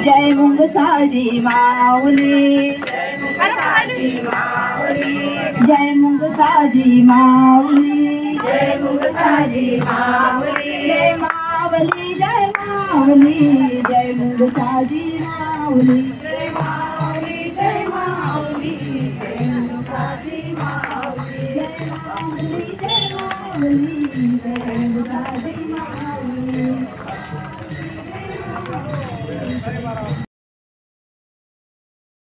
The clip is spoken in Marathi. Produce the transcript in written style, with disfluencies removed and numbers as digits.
जय मुंगसाजी माऊली, जय मुंगसाजी माऊली, जय मुंगसाजी माऊली, जय मावली, जय मावली, जय मुंगसाजी माऊली, जय मावली, जय मावली, जय मुंगसाजी माऊली, जय मावली, जय मावली, जय मुंगसाजी माऊली.